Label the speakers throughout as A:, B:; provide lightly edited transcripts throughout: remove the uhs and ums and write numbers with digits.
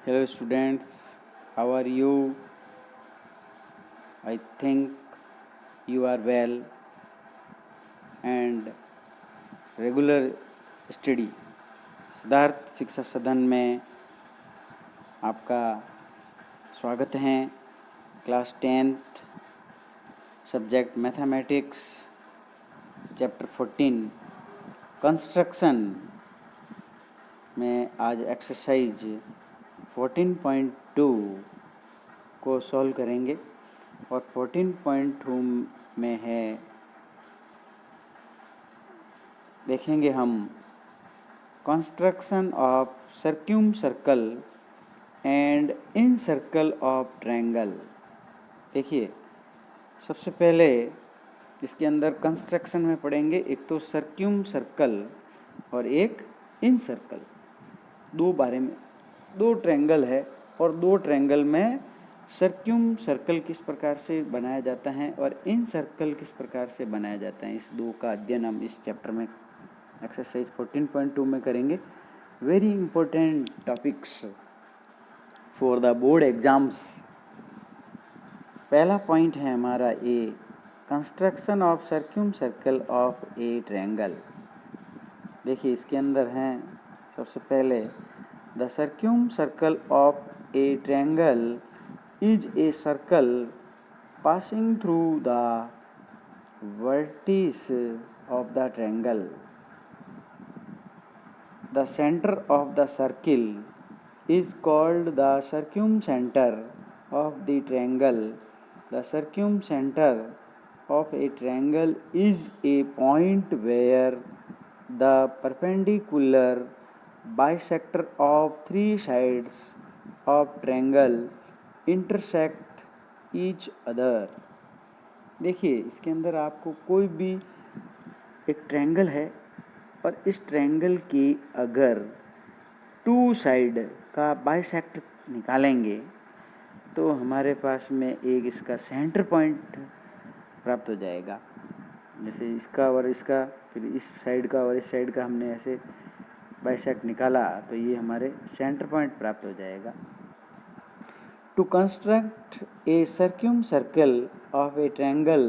A: Hello students, how are you? I think you are well and regular study. Siddharth शिक्षा सदन में आपका स्वागत है। Class 10th subject mathematics chapter 14 construction में आज एक्सरसाइज 14.2 को सॉल्व करेंगे और 14.2 में है, देखेंगे हम construction of circumcircle and incircle of triangle. देखिए, सबसे पहले इसके अंदर कंस्ट्रक्शन में पढ़ेंगे एक तो सर्क्यूम सर्कल और एक इन सर्कल। दो ट्रायंगल है और दो ट्रायंगल में सर्क्यूम सर्कल किस प्रकार से बनाया जाता है और इन सर्कल किस प्रकार से बनाया जाता है, इस दो का अध्ययन हम इस चैप्टर में एक्सरसाइज 14.2 में करेंगे। Very important topics for the board exams. पहला पॉइंट है हमारा A, construction of circumcircle of a triangle. देखिए, इसके अंदर हैं सबसे पहले the circumcircle of a triangle is a circle passing through the vertices of the triangle. The center of the circle is called the circumcenter of the triangle. The circumcenter of a triangle is a point where the perpendicular bisector of three sides of triangle intersect each other. देखिए, इसके अंदर आपको कोई भी एक triangle है और इस ट्रायंगल की अगर टू साइड का बाइसेक्ट निकालेंगे तो हमारे पास में एक इसका सेंटर पॉइंट प्राप्त हो जाएगा। जैसे इसका और इसका, फिर इस साइड का और इस साइड का हमने ऐसे बाइसेक्ट निकाला तो ये हमारे सेंटर पॉइंट प्राप्त हो जाएगा। To construct a circumcircle of a triangle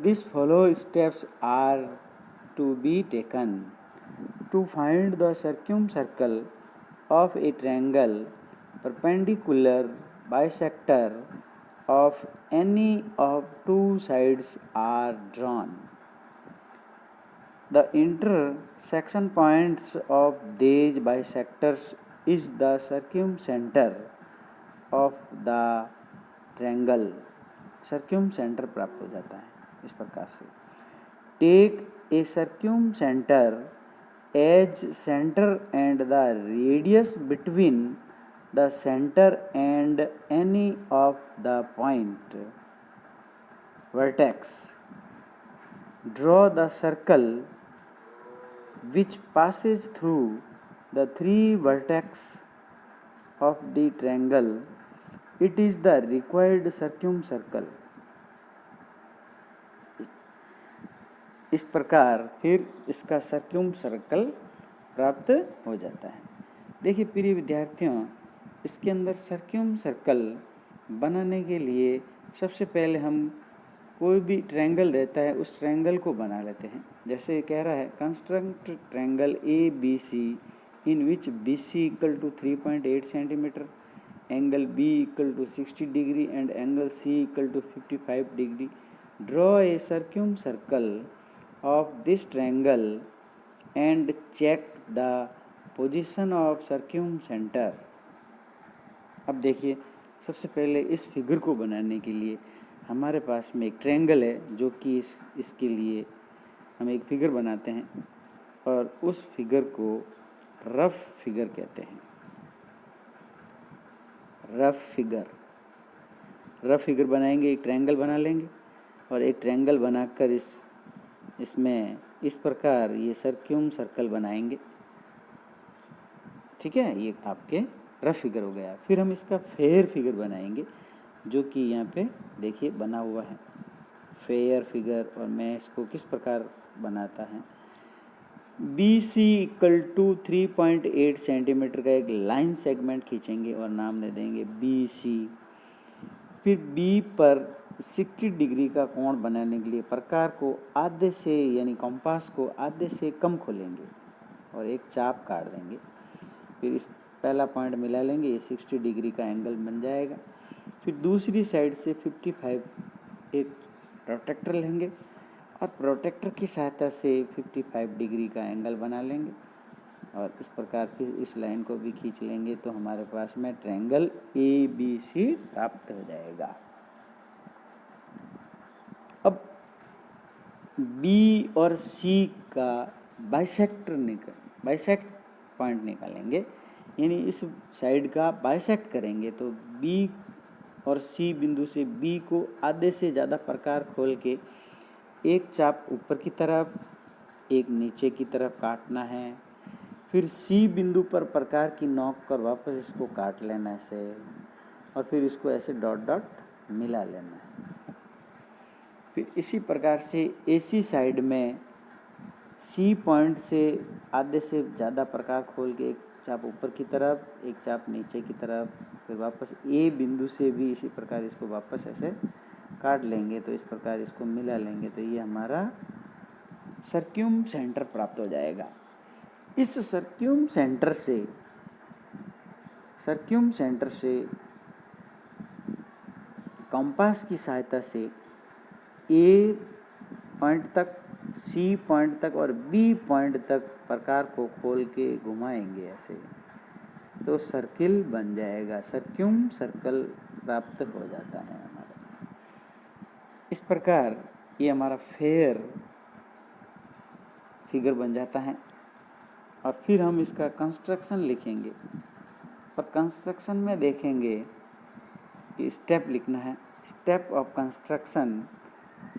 A: this follow steps are to be taken. To find the circumcircle of a triangle, perpendicular bisector of any of two sides are drawn. The intersection points of these bisectors is the circumcenter of the triangle. circumcenter प्राप्त हो जाता है इस प्रकार से। Take a circumcenter as center and the radius between the center and any of the point vertex. Draw the circle which passes through the three vertex of the triangle. It is the required circumcircle. इस प्रकार फिर इसका सर्क्यूम circle प्राप्त हो जाता है। देखिए प्रिय विद्यार्थियों, इसके अंदर सर्क्यूम सर्कल बनाने के लिए सबसे पहले हम कोई भी ट्रायंगल रहता है उस ट्रायंगल को बना लेते हैं। जैसे कह रहा है construct triangle A B C in which B C equal to 3.8 centimetre, angle B equal to 60 degree and angle C equal to 55 degree. Draw a circumcircle of this triangle and check the position of circumcenter. अब देखिए, सबसे पहले इस figure को बनाने के लिए हमारे पास में एक ट्रायंगल है जो कि इसके लिए हम एक फिगर बनाते हैं और उस फिगर को रफ फिगर कहते हैं। रफ फिगर बनाएंगे, एक ट्रायंगल बना लेंगे और एक ट्रायंगल बनाकर इसमें इस प्रकार ये सर्क्यूम सर्कल बनाएंगे। ठीक है, ये आपके रफ फिगर हो गया। फिर हम इसका फेयर फिगर बनाएंगे जो कि यहाँ पे देखिए बना हुआ है फेयर फिगर। और मैं इसको किस प्रकार बनाता है, B C equal to 3.8 centimetre का एक लाइन सेगमेंट खींचेंगे और नाम दे देंगे बी सी। फिर बी पर 60 डिग्री का कोण बनाने के लिए प्रकार को आधे से यानी कंपास को आधे से कम खोलेंगे और एक चाप काट देंगे। फिर इस पहला पॉइंट मिला लेंगे, ये 60 डिग्री का एंगल बन जाएगा। फिर दूसरी साइड से 55 एक प्रोटेक्टर लेंगे और प्रोटेक्टर की सहायता से 55 डिग्री का एंगल बना लेंगे और इस प्रकार फिर इस लाइन को भी खींच लेंगे तो हमारे पास में ट्रायंगल ए बी सी प्राप्त हो जाएगा। अब बी और सी का बाइसेक्ट पॉइंट निकालेंगे, यानी इस साइड का बाइसेक्ट करेंगे तो बी और सी बिंदु से बी को आधे से ज़्यादा प्रकार खोल के एक चाप ऊपर की तरफ एक नीचे की तरफ काटना है। फिर सी बिंदु पर प्रकार की नोक कर वापस इसको काट लेना ऐसे और फिर इसको ऐसे डॉट डॉट मिला लेना है। फिर इसी प्रकार से एसी साइड में सी पॉइंट से आधे से ज़्यादा प्रकार खोल के एक चाप ऊपर की तरफ एक चाप नीचे की तरफ, फिर वापस ए बिंदु से भी इसी प्रकार इसको वापस ऐसे काट लेंगे तो इस प्रकार इसको मिला लेंगे तो ये हमारा सर्क्यूम सेंटर प्राप्त हो जाएगा। इस सर्क्यूम सेंटर से कंपास की सहायता से ए पॉइंट तक सी पॉइंट तक और बी पॉइंट तक प्रकार को खोल के घुमाएंगे ऐसे तो सर्किल बन जाएगा, सर्क्यूम सर्कल प्राप्त हो जाता है हमारा। इस प्रकार ये हमारा फेयर फिगर बन जाता है और फिर हम इसका कंस्ट्रक्शन लिखेंगे और कंस्ट्रक्शन में देखेंगे कि स्टेप लिखना है। स्टेप ऑफ कंस्ट्रक्शन,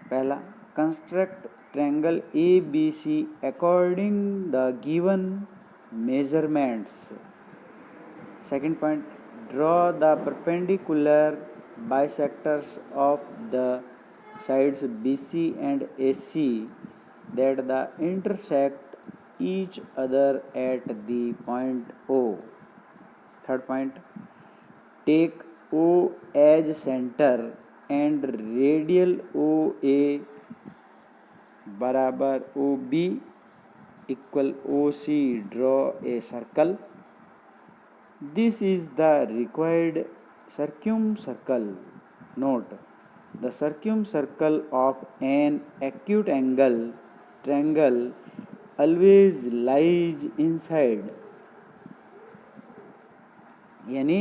A: पहला construct triangle A B C according the given measurements. Second point, draw the perpendicular bisectors of the sides BC and AC that the intersect each other at the point O. Third point, take O as center and radial OA बराबर OB equal OC, draw a circle. This is the required circumcircle. Note, the circumcircle of an acute angle triangle always lies inside, यानी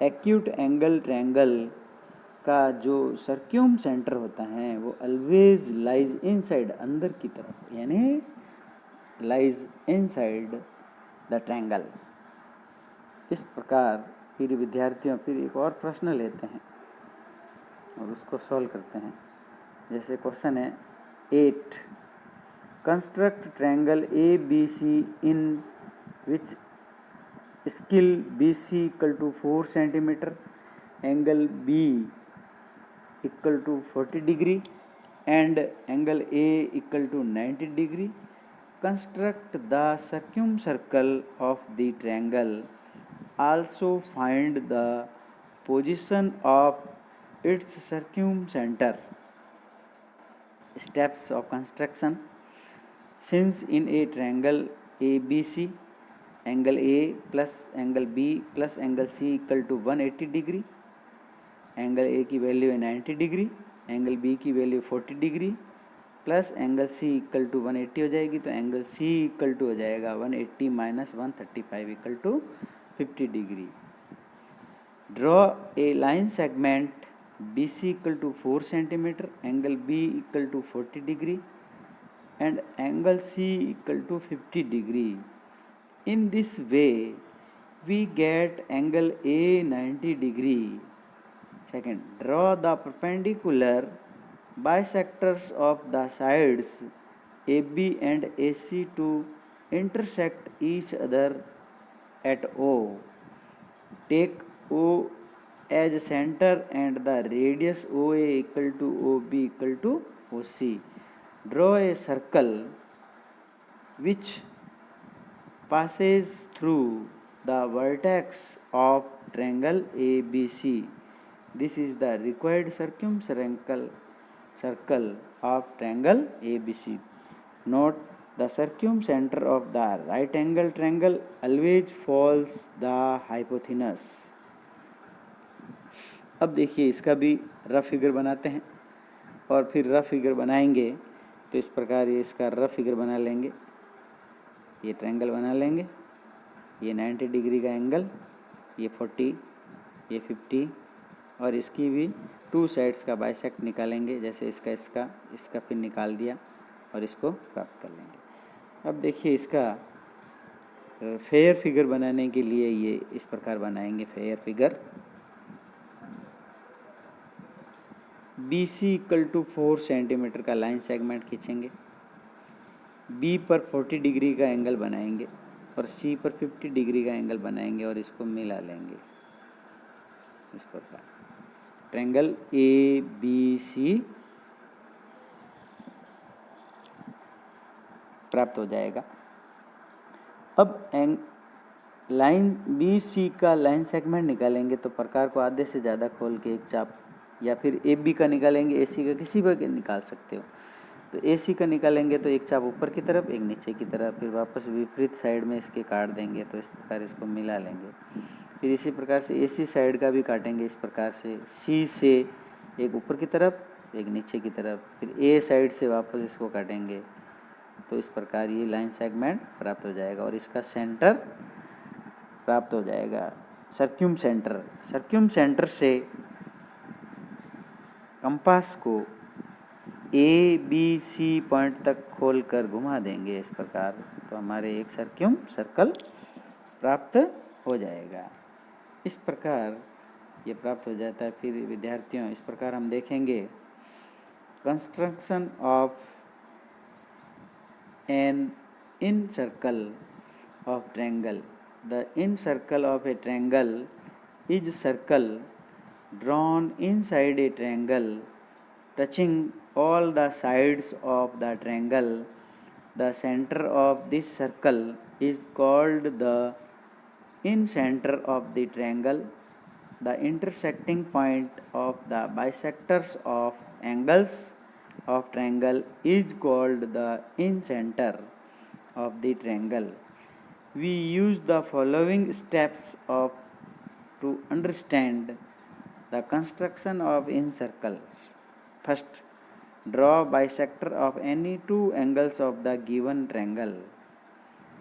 A: acute angle triangle का जो सर्क्यूम centre होता है वो always lies inside, अंदर की तरफ, यानी लाइज इनसाइड द ट्रायंगल। इस प्रकार फिर विद्यार्थियों फिर एक और प्रश्न लेते हैं और उसको सॉल्व करते हैं। जैसे क्वेश्चन है 8, construct triangle A B C in which skill B C equal to 4 centimetre, angle B equal to 40 degree and angle A equal to 90 degree. Construct the circumcircle of the triangle, also find the position of its circumcenter. Steps of construction. Since in a triangle ABC, angle A plus angle B plus angle C equal to 180 degree, angle A की value है 90 degree, angle B की value 40 degree plus angle C equal to 180 हो जाएगी तो angle C equal to हो जाएगा 180 minus 135 equal to 50 degree. Draw a line segment BC equal to 4 centimeter, angle B equal to 40 degree and angle C equal to 50 degree. In this way, we get angle A 90 degree. Second, draw the perpendicular bisectors of the sides AB and AC to intersect each other at O. Take O as center and the radius OA equal to OB equal to OC. Draw a circle which passes through the vertex of triangle ABC. This is the required circle of triangle ABC. Note, the circumcenter of the right angle triangle always follows the hypotenuse. अब देखिए इसका भी rough figure बनाते हैं, और फिर rough figure बनाएंगे तो इस प्रकार ये इसका रफ फिगर बना लेंगे। ये ट्रायंगल बना लेंगे, ये 90 डिग्री का एंगल, ये 40, ये 50, और इसकी भी 2 साइड्स का बाइसेक्ट निकालेंगे, जैसे इसका फिर निकाल दिया और इसको प्राप्त कर लेंगे। अब देखिए इसका फेयर फिगर बनाने के लिए ये इस प्रकार बनाएंगे। फेयर फिगर BC = 4 सेंटीमीटर का लाइन सेगमेंट खींचेंगे, B पर 40 डिग्री का एंगल बनाएंगे और C पर 50 डिग्री का एंगल बनाएंगे और इसको मिला लेंगे। इस प्रकार ट्रायंगल ABC प्राप्त हो जाएगा। अब लाइन BC का लाइन सेगमेंट निकालेंगे तो प्रकार को आधे से ज़्यादा खोल के एक चाप, या फिर AB का निकालेंगे, AC का किसी पर निकाल सकते हो। तो AC का निकालेंगे तो एक चाप ऊपर की तरफ, एक नीचे की तरफ, फिर वापस विपरीत साइड में इसके काट देंगे, तो इस प्रकार इसको मिला लेंगे। फिर इसी प्रकार से AC साइड का भी काटेंगे इस प्रकार से, C से एक ऊपर की तरफ, एक नीचे की तरफ, फिर A साइड से वापस इसको काटेंगे। तो इस प्रकार ये लाइन सेगमेंट प्राप्त हो जाएगा और इसका सेंटर प्राप्त हो जाएगा, सर्क्यूम सेंटर से कंपास को ABC पॉइंट तक खोलकर घुमा देंगे इस प्रकार, तो हमारे एक सर्कल प्राप्त हो जाएगा। इस प्रकार ये प्राप्त हो जाता है। फिर विद्यार्थियों इस प्रकार हम देखेंगे construction of an incircle of triangle. The incircle of a triangle is circle drawn inside a triangle touching all the sides of the triangle. The center of this circle is called the incenter of the triangle. The intersecting point of the bisectors of angles of triangle is called the incenter of the triangle. We use the following steps to understand the construction of incircles. First, draw bisector of any two angles of the given triangle.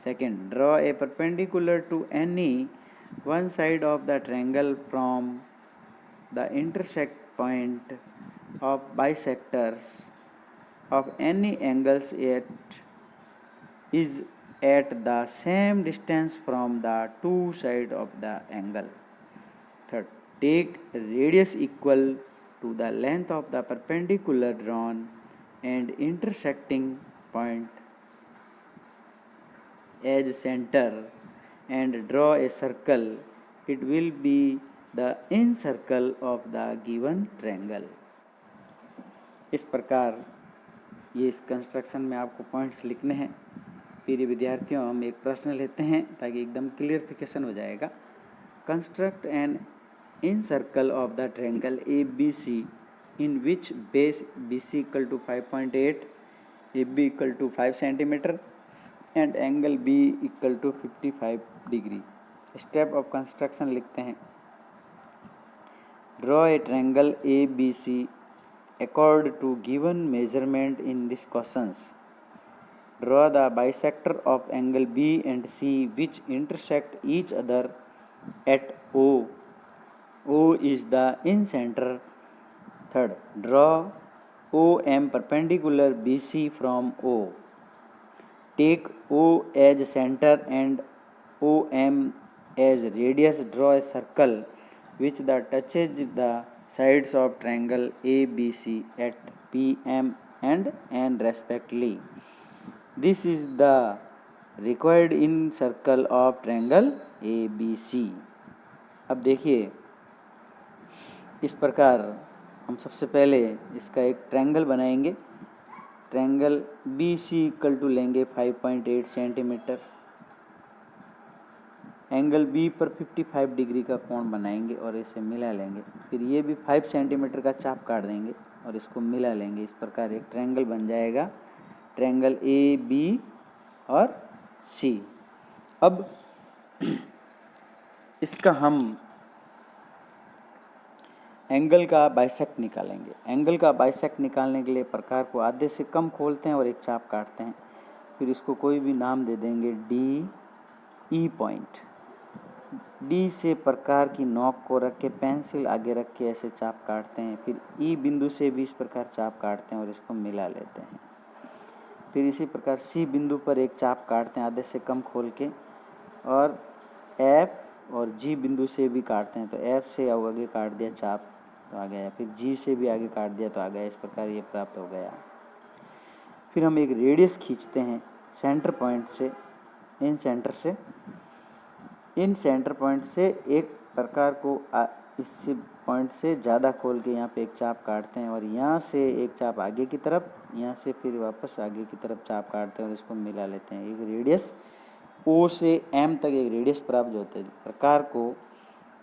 A: Second, draw a perpendicular to any one side of the triangle from the intersect point of bisectors of any angles is at the same distance from the two sides of the angle. Third, take radius equal to the length of the perpendicular drawn and intersecting point as center and draw a circle. It will be the incircle of the given triangle. इस प्रकार ये इस construction में आपको points लिखने हैं। फिर ये विद्यार्थियों हम एक प्रश्न लेते हैं ताकि एकदम क्लियरिफिकेशन हो जाएगा। Construct N incircle of the triangle ABC in which base BC = 5.8, AB = 5 cm and angle B = 55 degree. Step of construction लिखते हैं। Draw a triangle ABC according to given measurement in this questions. Draw the bisector of angle B and C which intersect each other at O. O is the incenter. Third, draw OM perpendicular BC from O. Take O as center and OM as radius. Draw a circle which touches the sides of triangle ABC at PM and N respectively. This is the required incircle of triangle ABC. अब देखिए इस प्रकार हम सबसे पहले इसका एक triangle बनाएंगे। Triangle B C equal to लेंगे 5.8 सेंटीमीटर। एंगल बी पर 55 डिग्री का कोण बनाएंगे और इसे मिला लेंगे। फिर ये भी 5 सेंटीमीटर का चाप काट देंगे और इसको मिला लेंगे। इस प्रकार एक ट्रायंगल बन जाएगा, ट्रायंगल ए बी और सी। अब इसका हम एंगल का बाइसेक्ट निकालेंगे। एंगल का बाइसेक्ट निकालने के लिए प्रकार को आधे से कम खोलते हैं और एक चाप काटते हैं। फिर इसको कोई भी नाम दे देंगे डी ई पॉइंट। डी से प्रकार की नोक को रख के पेंसिल आगे रख के ऐसे चाप काटते हैं। फिर ई बिंदु से भी इस प्रकार चाप काटते हैं और इसको मिला लेते हैं। फिर इसी प्रकार सी बिंदु पर एक चाप काटते हैं आधे से कम खोल के, और एफ और जी बिंदु से भी काटते हैं। तो एफ से आगे काट दिया चाप तो आ गया, फिर जी से भी आगे काट दिया तो आ गया। इस प्रकार ये प्राप्त हो गया। फिर हम एक रेडियस खींचते हैं सेंटर पॉइंट से, इन सेंटर पॉइंट से एक प्रकार को इस पॉइंट से ज़्यादा खोल के यहाँ पे एक चाप काटते हैं और यहाँ से एक चाप आगे की तरफ, यहाँ से फिर वापस आगे की तरफ चाप काटते हैं और इसको मिला लेते हैं। एक रेडियस ओ से एम तक एक रेडियस प्राप्त होता है। प्रकार को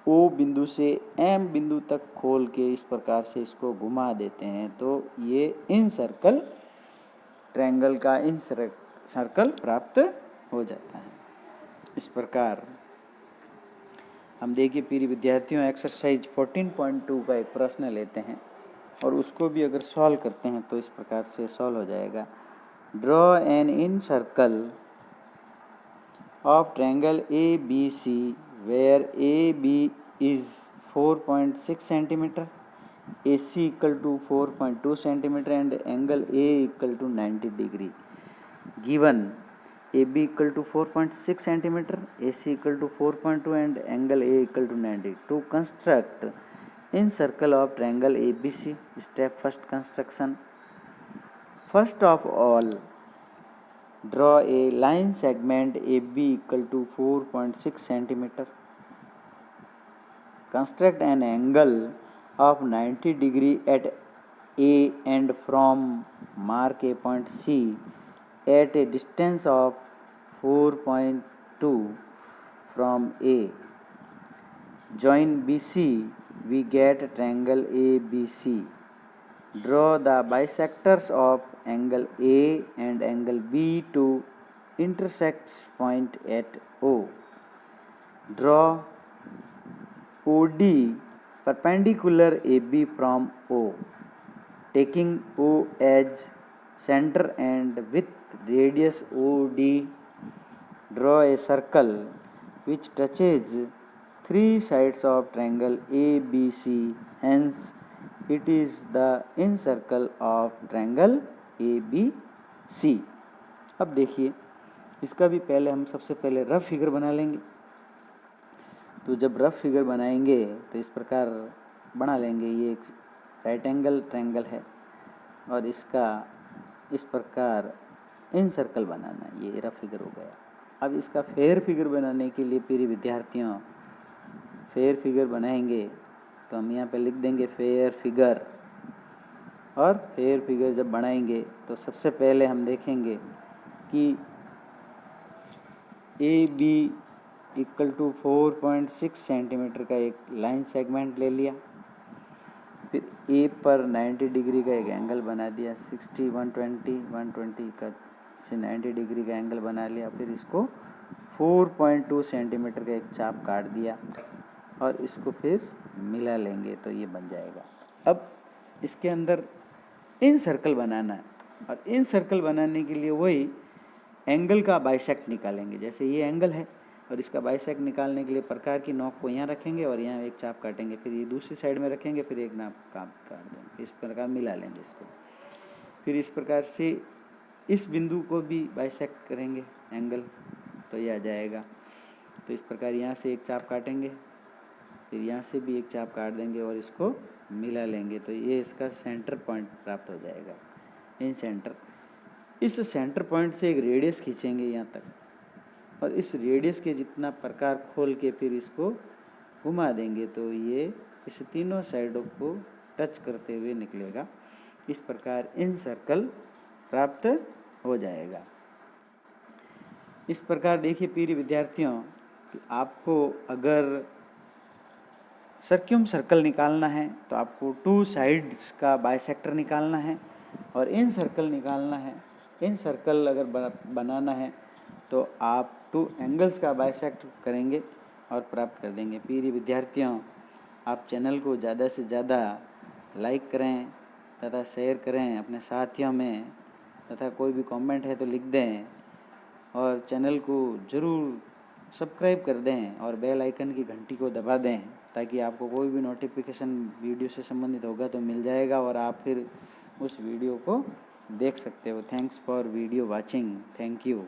A: ओ बिंदु से एम बिंदु तक खोल के इस प्रकार से इसको घुमा देते हैं तो ये इन सर्कल ट्रायंगल का इन सर्कल प्राप्त हो जाता है। इस प्रकार हम देखिए प्रिय विद्यार्थियों, एक्सरसाइज 14.2 का एक प्रश्न लेते हैं और उसको भी अगर सॉल्व करते हैं तो इस प्रकार से सॉल्व हो जाएगा। Draw an incircle of triangle A B C where AB is 4.6 centimeter, AC equal to 4.2 centimeter and angle A equal to 90 degree. Given AB equal to 4.6 centimeter, AC equal to 4.2 and angle A equal to 90. To construct in circle of triangle ABC, step first construction. First of all, draw a line segment AB equal to 4.6 centimeter. Construct an angle of 90 degree at A and from mark a point C at a distance of 4.2 from A. Join BC, we get triangle ABC. Draw the bisectors of angle A and angle B to intersect point at O. Draw OD perpendicular AB from O, taking O as center and with radius OD, draw a circle which touches three sides of triangle ABC. Hence, it is the incircle of triangle ABC. अब देखिए इसका भी पहले हम सबसे पहले rough figure बना लेंगे। तो जब रफ फिगर बनाएंगे तो इस प्रकार बना लेंगे। ये एक राइट एंगल ट्रायंगल है और इसका इस प्रकार इन सर्कल बनाना है। ये रफ फिगर हो गया। अब इसका फेयर फिगर बनाने के लिए प्रिय विद्यार्थियों, फेयर फिगर बनाएंगे तो हम यहाँ पे लिख देंगे फेयर फिगर। और फेयर फिगर जब बनाएंगे तो सबसे पहले हम देखेंगे कि A B equal to 4.6 centimetre का एक लाइन सेगमेंट ले लिया। फिर ए पर 90 डिग्री का एक एंगल बना दिया, 60, 120 का, फिर 90 डिग्री का एंगल बना लिया। फिर इसको 4.2 सेंटीमीटर का एक चाप काट दिया और इसको फिर मिला लेंगे तो ये बन जाएगा। अब इसके अंदर इन सर्कल बनाना है और इन सर्कल बनाने के लिए वही एंगल का बाइसेक्ट निकालेंगे। जैसे ये एंगल है और इसका बाइसेक्ट निकालने के लिए प्रकार की नोक को यहाँ रखेंगे और यहाँ एक चाप काटेंगे, फिर ये दूसरी साइड में रखेंगे, फिर एक नाप काट देंगे। इस प्रकार मिला लेंगे इसको। फिर इस प्रकार से इस बिंदु को भी बाइसेक्ट करेंगे एंगल तो ये आ जाएगा। तो इस प्रकार यहाँ से एक चाप काटेंगे, फिर यहाँ से भी एक चाप काट देंगे और इसको मिला लेंगे तो ये इसका सेंटर पॉइंट प्राप्त हो जाएगा। इन सेंटर, इस सेंटर पॉइंट से एक रेडियस खींचेंगे यहाँ तक और इस रेडियस के जितना प्रकार खोल के फिर इसको घुमा देंगे तो ये इस तीनों साइडों को टच करते हुए निकलेगा। इस प्रकार इन सर्कल प्राप्त हो जाएगा। इस प्रकार देखिए प्रिय विद्यार्थियों कि आपको अगर सर्क्यूम सर्कल निकालना है तो आपको 2 साइड्स का बाइसेक्टर निकालना है और इन सर्कल निकालना है। इन सर्कल अगर बनाना है तो आप 2 एंगल्स का बाइसेक्ट करेंगे और प्राप्त कर देंगे। प्रिय विद्यार्थियों, आप चैनल को ज़्यादा से ज़्यादा लाइक करें तथा शेयर करें अपने साथियों में, तथा कोई भी कमेंट है तो लिख दें और चैनल को ज़रूर सब्सक्राइब कर दें और बेल आइकन की घंटी को दबा दें ताकि आपको कोई भी नोटिफिकेशन वीडियो से संबंधित होगा तो मिल जाएगा और आप फिर उस वीडियो को देख सकते हो। Thanks for video watching. Thank you.